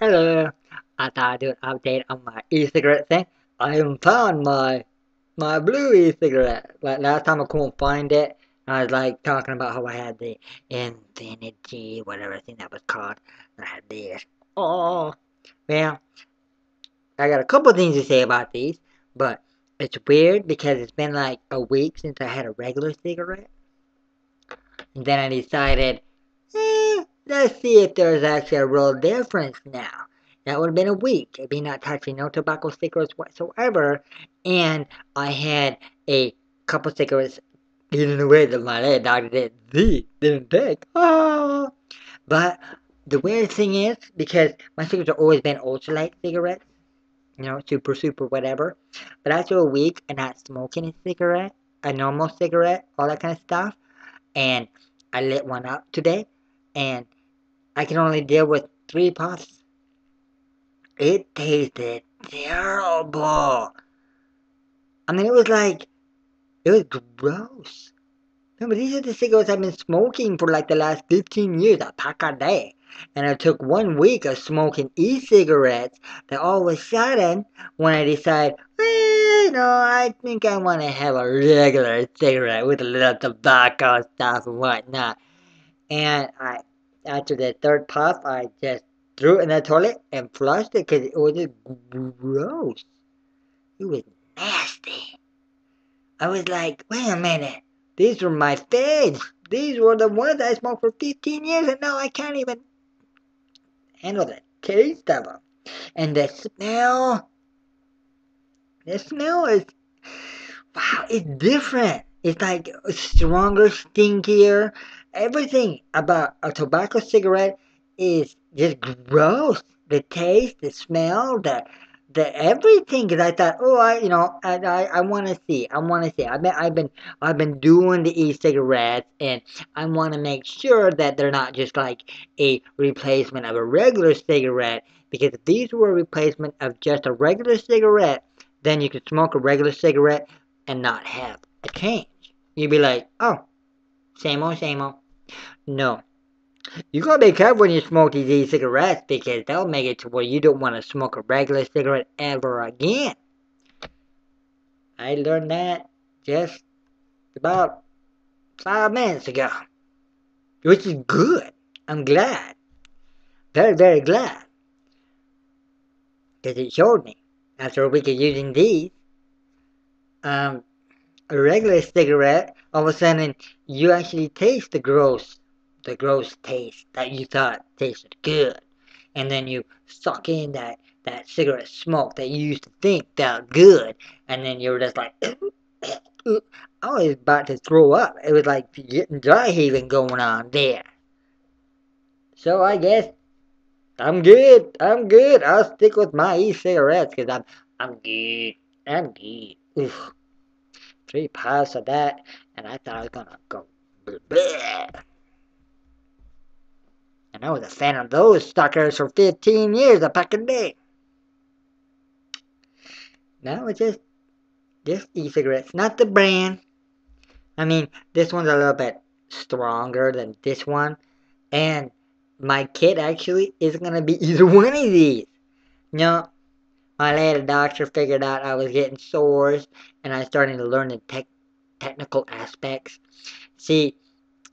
Hello. I thought I'd do an update on my e-cigarette thing. I even found my blue e-cigarette. Like last time I couldn't find it. I was like talking about how I had the Infinity, whatever I think that was called. And I had this. Oh, well, I got a couple things to say about these, but it's weird because it's been like a week since I had a regular cigarette. And then I decided, let's see if there's actually a real difference now. That would have been a week of me not touching no tobacco cigarettes whatsoever, and I had a couple cigarettes hidden away that my lady doctor didn't take. Ah. But the weird thing is, because my cigarettes have always been ultralight cigarettes, super whatever. But after a week of not smoking a cigarette, a normal cigarette, all that kind of stuff, and I lit one up today, and I can only deal with 3 puffs. It tasted terrible. I mean, it was gross. Remember, these are the cigarettes I've been smoking for like the last 15 years, a pack a day. And I took 1 week of smoking e-cigarettes that all of a sudden, when I decide, I think I want to have a regular cigarette with a little tobacco stuff and whatnot. And after the third puff, I just threw it in the toilet and flushed it because it was just gross. It was nasty. I was like, wait a minute. These were my faves. These were the ones I smoked for 15 years, and now I can't even handle the taste of them. And the smell is, wow, it's different. It's like stronger, stinkier. Everything about a tobacco cigarette is just gross. The taste, the smell, the everything. Cause I thought, oh, I want to see. I want to see. I've been doing the e-cigarettes, and I want to make sure that they're not just like a replacement of a regular cigarette. Because if these were a replacement of just a regular cigarette, then you could smoke a regular cigarette and not have a change. You'd be like, oh, same old, same old. No. You gotta be careful when you smoke these e-cigarettes because they'll make it to where you don't want to smoke a regular cigarette ever again. I learned that just about 5 minutes ago, which is good. I'm glad. Very, very glad. Because it showed me, after a week of using these, a regular cigarette, all of a sudden you actually taste the gross taste that you thought tasted good. And then you suck in that cigarette smoke that you used to think felt good. And then you were just like, I was about to throw up. It was like getting dry heaving going on there. So I guess I'm good. I'm good. I'll stick with my e-cigarettes because I'm good. I'm good. Oof. 3 puffs of that, and I thought I was gonna go bleh. And I was a fan of those suckers for 15 years a pack a day. Now it's just e-cigarettes, not the brand. I mean, this one's a little bit stronger than this one, and my kid actually isn't gonna be either one of these. No, my lady doctor figured out I was getting sores, and I started to learn the technical aspects. See,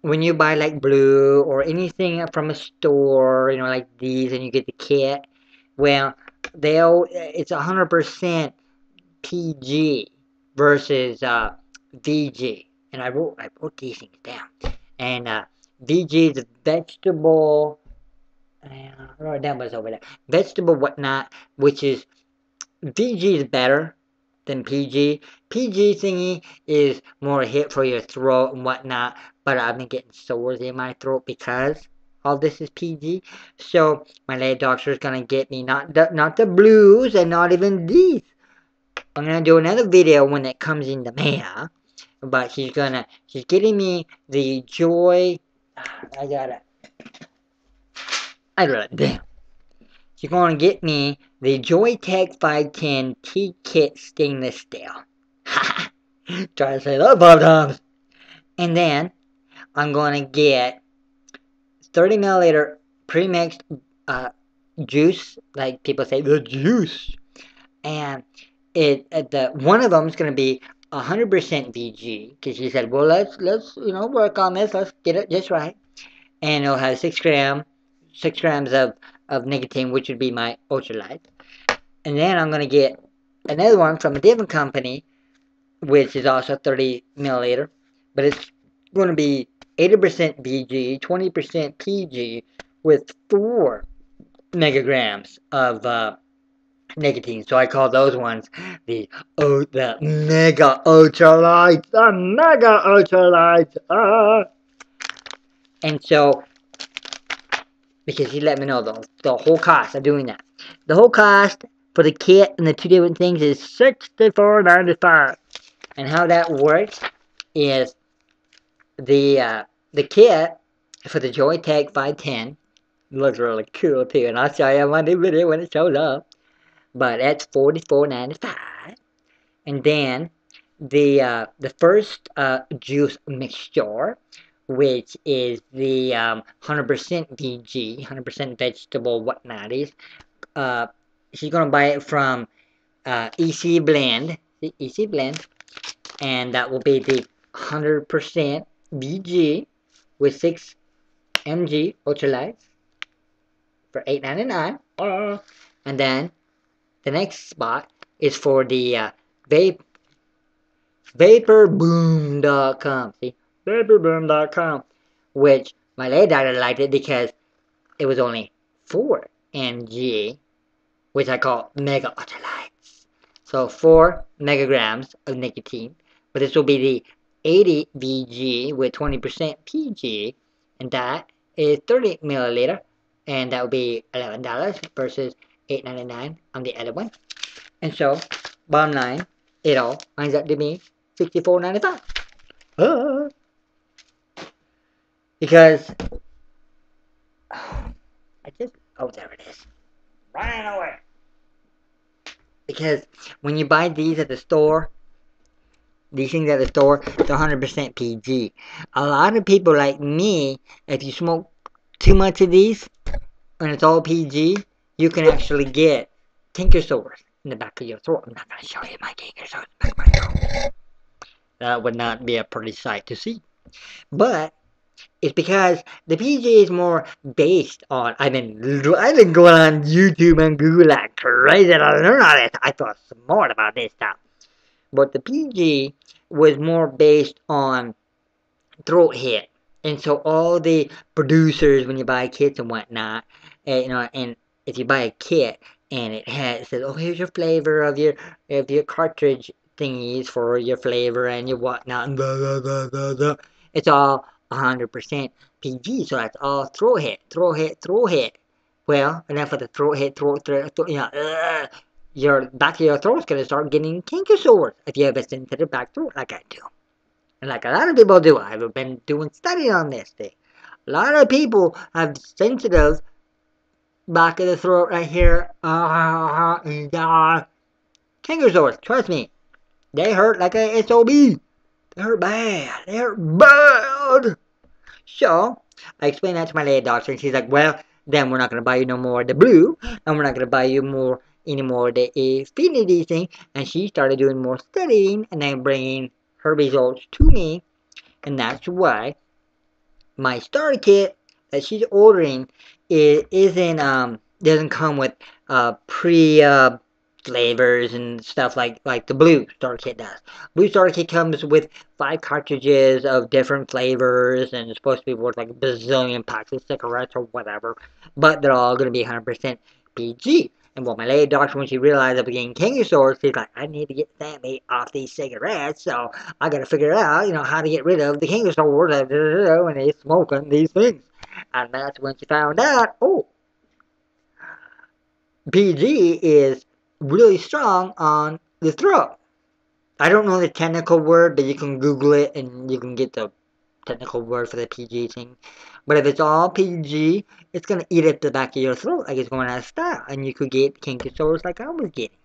when you buy like blue or anything from a store, like these, and you get the kit, well, it's 100% PG versus VG, and I wrote these things down. And VG is a vegetable. I wrote it down, but it's over there. Vegetable whatnot, which is VG is better than PG. PG thingy is more a hit for your throat and whatnot, but I've been getting sores in my throat because all this is PG. So my lady doctor is gonna get me not the blues and not even these. I'm gonna do another video when it comes in the mail, but she's getting me the Joy. I wrote it down. She's gonna get me the Joytech 510 T-Kit stainless steel. Try to say that 5 times. And then I'm gonna get 30 milliliter pre-mixed juice, like people say, the juice. And the one of them is going to be 100% VG because she said, well, let's work on this. Let's get it just right. And it'll have 6 grams of nicotine, which would be my ultralight. And then I'm going to get another one from a different company, which is also 30 milliliter, but it's going to be 80% VG, 20% PG, with 4 megagrams of nicotine. So I call those ones the mega ultralights, the mega ultralights. And so, because he let me know the whole cost of doing that. The whole cost for the kit and the 2 different things is $64.95. And how that works is the kit for the Joytech 510 looks really cool too, and I'll show you my new video when it shows up. But that's $44.95. And then the first juice mixture, which is the 100% VG, 100% vegetable whatnoties. Uh, she's gonna buy it from EC Blend, EC Blend, and that will be the 100% VG with 6 mg ultralights for $8.99. And then the next spot is for the vaporboom.com. See, vaporboom.com, which my lady doctor liked it because it was only 4 mg, which I call mega ultralights. So 4 megagrams of nicotine, but this will be the 80 VG with 20% PG, and that is 30 milliliter, and that will be $11 versus $8.99 on the other one. And so, bottom line, it all ends up to be $64.95. Because there it is. Running away. Because when you buy these at the store, these things at the store, they're 100% PG. A lot of people like me, if you smoke too much of these, and it's all PG, you can actually get canker sores in the back of your throat. I'm not going to show you my canker sores in the back of my throat. That would not be a pretty sight to see. But it's because the PG is more based on. I've been going on YouTube and Google like crazy to learn all this. I thought smart about this stuff. But the PG was more based on throat hit. And so all the producers, when you buy kits and whatnot, and if you buy a kit and it says, oh, here's your flavor of your cartridge thingies for your flavor and your whatnot, and blah, blah, blah, blah, blah. It's all 100% PG, so that's all throat hit. Well, enough of the throat hit, your back of your throat's gonna start getting canker sores if you have a sensitive back throat like I do. And like a lot of people do. I've been doing study on this thing. A lot of people have sensitive back of the throat right here. Canker sores, trust me. They hurt like a SOB. They hurt bad. They hurt bad. So, I explained that to my lady doctor, and she's like, well, then we're not going to buy you no more of the blue, and we're not going to buy you any more of the affinity thing. And she started doing more studying, and then bringing her results to me, and that's why my starter kit that she's ordering doesn't come with pre flavors and stuff like the blue starter kit does. Blue starter kit comes with 5 cartridges of different flavors, and it's supposed to be worth like a bazillion packs of cigarettes or whatever, but they're all going to be 100% PG. And what my lady doctor, when she realized I was getting canker sores, she's like, I need to get Sammy off these cigarettes, so I gotta figure out, how to get rid of the canker sores when he's smoking these things. And that's when she found out, PG is really strong on the throat. I don't know the technical word, but you can Google it and you can get the technical word for the PG thing. But if it's all PG, it's going to eat up the back of your throat like it's going out of style. And you could get canker sores like I was getting.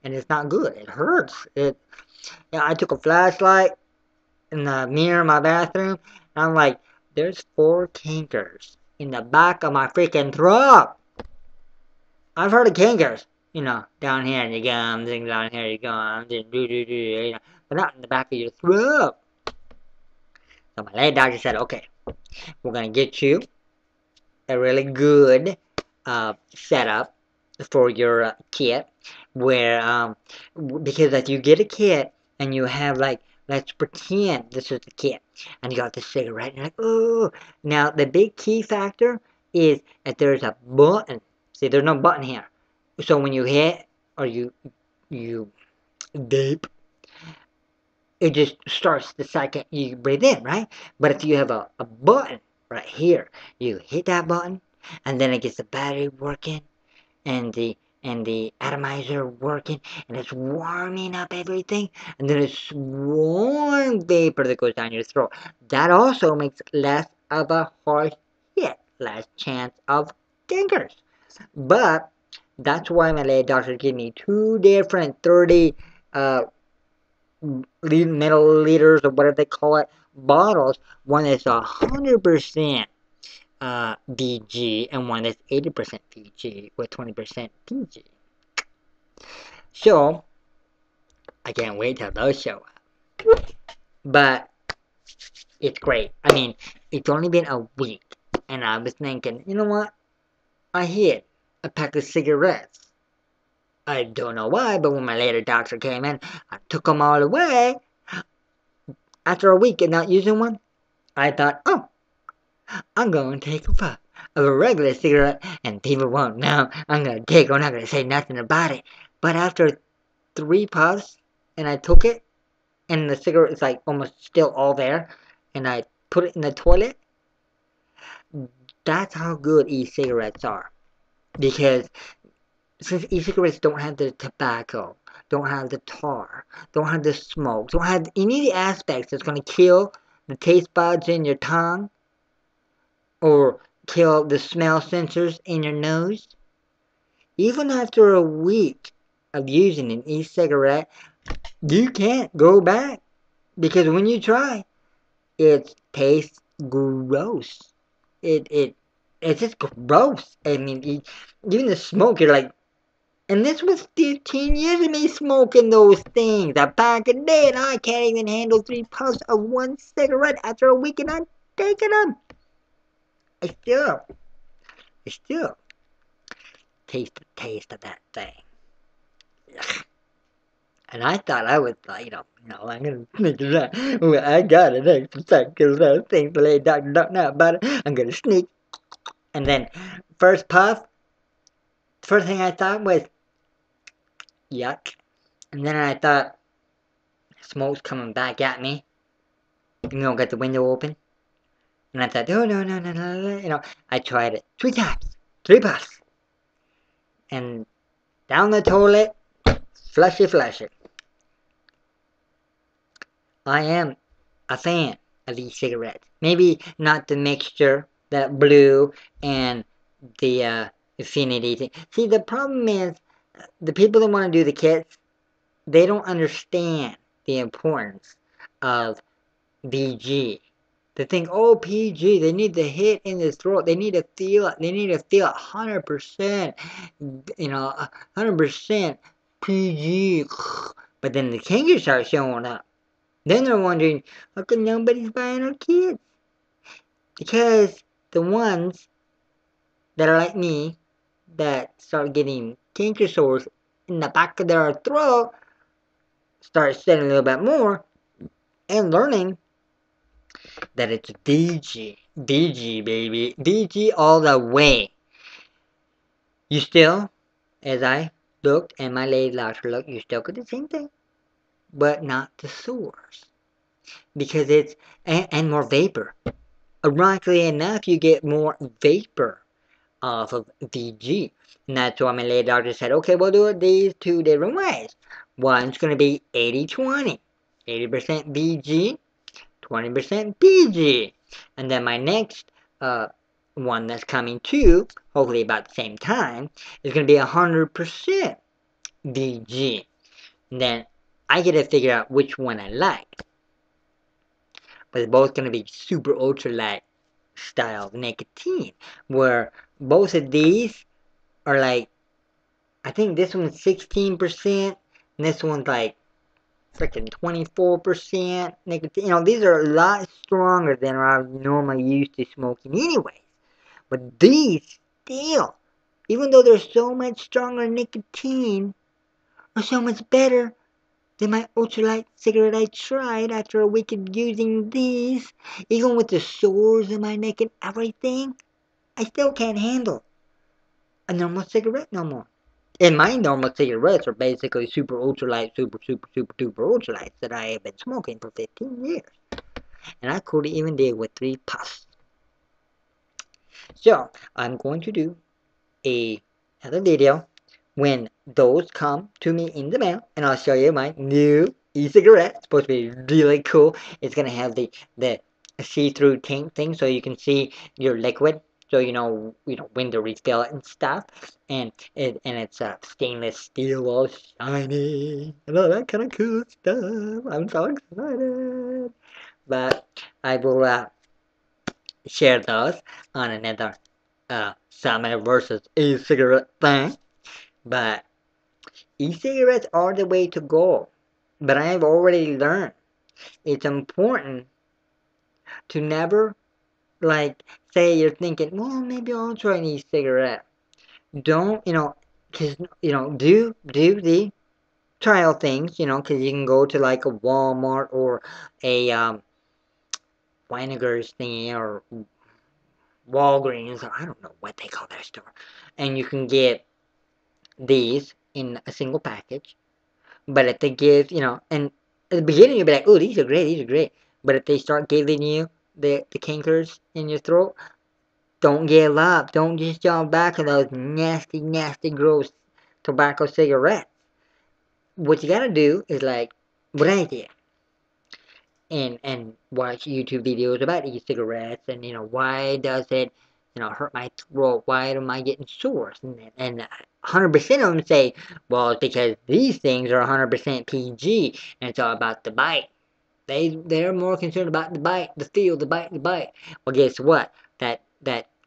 And it's not good. It hurts. I took a flashlight in the mirror in my bathroom, and I'm like, there's 4 cankers in the back of my freaking throat. I've heard of cankers, down here in your gums and down here in your gums and but not in the back of your throat. So my lady doctor said, okay, we're gonna get you a really good setup for your kit where because if you get a kit and you have like, let's pretend this is the kit and you got the cigarette and you're like, oh, now the big key factor is that there's a button. See, there's no button here, so when you hit or you vape, it just starts the second you breathe in, right? But if you have a button right here, you hit that button and then it gets the battery working and the atomizer working and it's warming up everything and then it's warm vapor that goes down your throat. That also makes less of a harsh hit, less chance of stinkers. But that's why my lady doctor gave me two different 30 milliliters or whatever they call it bottles. One is 100% VG and one is 80% VG with 20% PG. So I can't wait till those show up. But it's great. I mean, it's only been a week, and I was thinking, you know what? I hit a pack of cigarettes. I don't know why, but when my later doctor came in, I took them all away. After a week of not using one, I thought, oh, I'm going to take a puff of a regular cigarette and people won't know. I'm going to take one, I'm not going to say nothing about it. But after 3 puffs and I took it and the cigarette is like almost still all there and I put it in the toilet, that's how good e-cigarettes are. Because since e-cigarettes don't have the tobacco, don't have the tar, don't have the smoke, don't have any of the aspects that's going to kill the taste buds in your tongue, or kill the smell sensors in your nose, even after a week of using an e-cigarette, you can't go back. Because when you try, it tastes gross. It's just gross. I mean, even the smoke, you're like, and this was 15 years of me smoking those things. A pack a day, and I can't even handle 3 puffs of one cigarette after a week, and I'm taking them. I still taste the taste of that thing. And I thought I was like, I'm gonna sneak it out. Well, I got an extra sack because those things the lady doctor don't know about it. I'm gonna sneak. And then, first puff, first thing I thought was, yuck. And then I thought, smoke's coming back at me. Got the window open. And I thought, oh, no, no, no, no, no. I tried it 3 times, 3 puffs. And down the toilet, flushy, flushy. I am a fan of e-cigarettes. Maybe not the mixture, that blue and the affinity thing. See, the problem is the people that want to do the kits, they don't understand the importance of VG. They think, oh, PG, they need to hit in the throat. They need to feel it. They need to feel it 100%, 100% PG. But then the kinks start showing up. Then they're wondering, how come nobody's buying our kids? Because the ones that are like me, that start getting canker sores in the back of their throat, start studying a little bit more and learning that it's DG. DG, baby. DG all the way. You still, as I looked and my lady doctor looked, you still get the same thing, but not the sores. Because it's, and more vapor. Ironically enough, you get more vapor off of VG. And that's why my lady doctor said, okay, we'll do it these 2 different ways. One's going to be 80-20. 80% VG, 20% PG. And then my next one that's coming too, hopefully about the same time, is going to be 100% VG. And then I get to figure out which one I like. But it's both going to be super ultra light style nicotine, where both of these are like I think this one's 16%, and this one's like freaking 24% nicotine. You know, these are a lot stronger than I'm normally used to smoking anyways. But these still, even though they're so much stronger nicotine, are so much better than my ultralight cigarette I tried after a week of using these. Even with the sores in my neck and everything, I still can't handle a normal cigarette no more. And my normal cigarettes are basically super ultralight, super duper ultralights that I have been smoking for 15 years. And I couldn't even deal with 3 puffs. So, I'm going to do another video when those come to me in the mail, and I'll show you my new e-cigarette. It's supposed to be really cool. It's gonna have the see-through tank thing, so you can see your liquid, so you know when to refill it and stuff. And it's stainless steel, all shiny, and all that kind of cool stuff. I'm so excited. But I will share those on another Sammy versus e-cigarette thing. But e-cigarettes are the way to go. But I have already learned it's important to never, like, say you're thinking, well, maybe I'll try an e-cigarette. Don't, because, do the trial things, because you can go to, like, a Walmart or a Weiner's thingy or Walgreens, or I don't know what they call their store. And you can get these in a single package. But if they give, and at the beginning you'll be like, oh, these are great, these are great. But if they start giving you the cankers in your throat, don't give up. Don't just jump back on those nasty, nasty, gross tobacco cigarettes. What you gotta do is like what I did. And watch YouTube videos about e-cigarettes and why does it hurt my throat? Why am I getting sores? And 100% of them say, well, it's because these things are 100% PG and it's all about the bite. They're more concerned about the bite, the feel, the bite, the bite. Well, guess what? That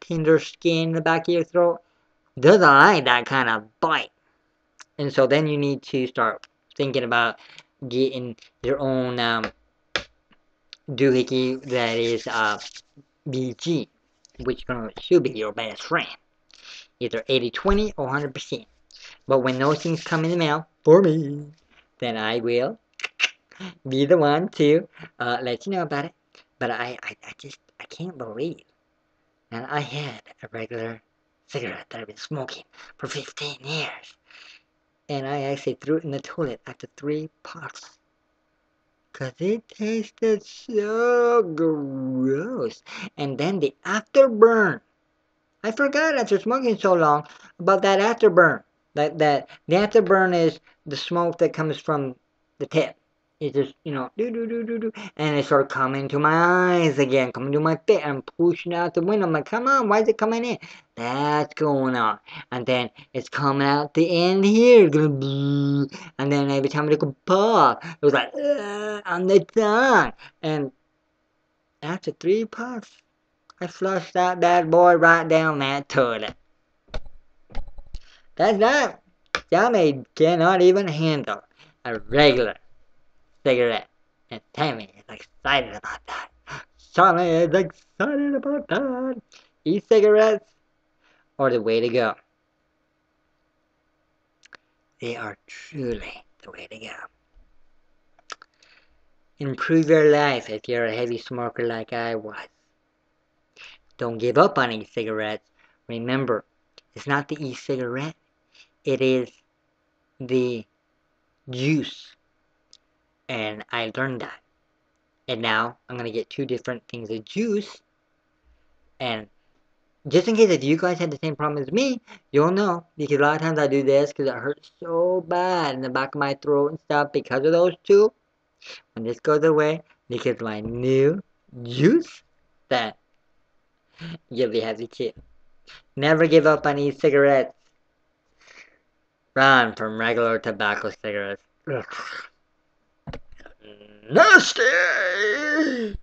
tender skin in the back of your throat doesn't like that kind of bite. And so then you need to start thinking about getting your own doohickey that is BG, which should be your best friend. Either 80/20 or 100%. But when those things come in the mail for me, then I will be the one to let you know about it. But I can't believe that I had a regular cigarette that I've been smoking for 15 years. And I actually threw it in the toilet after 3 puffs. Cause it tasted so gross. And then the afterburn. I forgot after smoking so long about that afterburn. That the afterburn is the smoke that comes from the tip. It just do do do do do, and it started coming to my eyes again, coming to my face. I'm pushing out the window. I'm like, come on, why is it coming in? That's going on, and then it's coming out the end here, and then every time it could pop, it was like on the tongue, and after 3 puffs. I flushed that bad boy right down that toilet. That's that. Sammy cannot even handle a regular cigarette. And Sammy is excited about that. Sammy is excited about that. E-cigarettes are the way to go. They are truly the way to go. Improve your life if you're a heavy smoker like I was. Don't give up on e-cigarettes. Remember, it's not the e-cigarette. It is the juice. And I learned that. And now I'm going to get 2 different things of juice. And just in case if you guys had the same problem as me, you'll know. Because a lot of times I do this because it hurts so bad in the back of my throat and stuff because of those 2. When this goes away, because my new juice, then you'll be happy too. Never give up on e-cigarettes. Run from regular tobacco cigarettes. Ugh. Nasty!